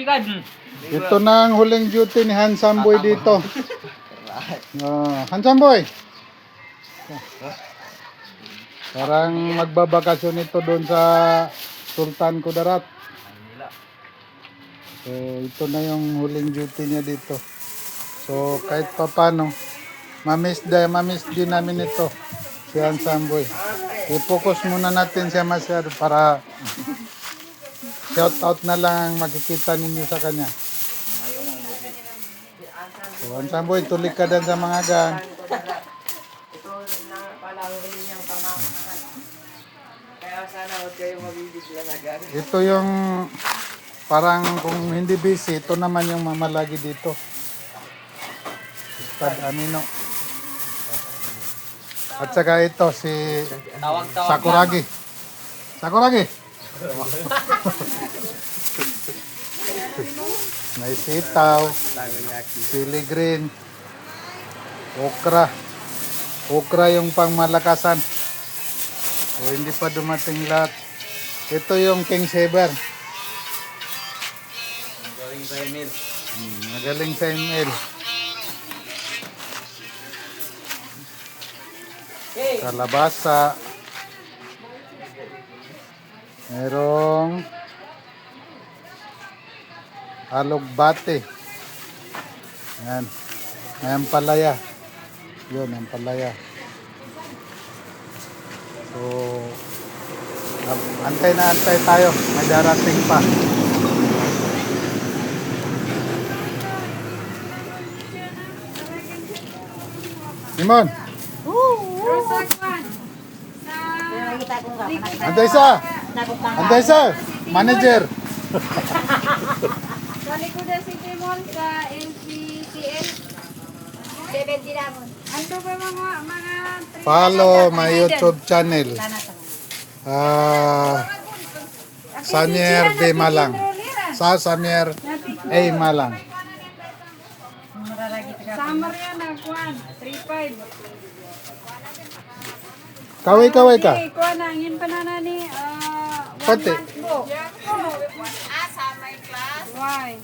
Bigan. Ito na ang huling duty ni Handsome Boy dito. Handsome Boy. Parang magbabakasyon ito doon sa Sultan Kudarat. So, ito na yung huling duty niya dito. So, kahit pa paano, mamiss din namin ito. Si Handsome Boy. I-focus muna natin siya masyado para shout out na lang makikita ninyo sa kanya. So, Handsome Boy, tulik ka din sa mga gang. Ito na pala ang huli niyang pamamakan. Kaya sana huwag kayo mabibigla na gano'n. Ito yung parang kung hindi busy, ito naman yung mamalagi dito. Ustad Amino. At saka ito si Sakuragi. Sakuragi. May sitaw, chili green, okra. Okra yung pangmalakasan. So hindi pa dumating lahat. Ito yung King Saber. Magaling sa email. Magaling sa email. Kalabasa. Merong alugbate. Yan. May ampalaya. Yun, ampalaya. So, antay na antay tayo. May darating pa. Simon! Antay sa! Antay sa! Manager! Sa likod na si Timon sa NCCL. 70 lamon. Ano ba mga Follow my YouTube channel. Sanier B. Malang. Sa Sanier A. Malang. summer yan na kuan 3.5. Kaway-kaway ka. Okay, kuan na ngin panana ni Pati. Asa my class? Why?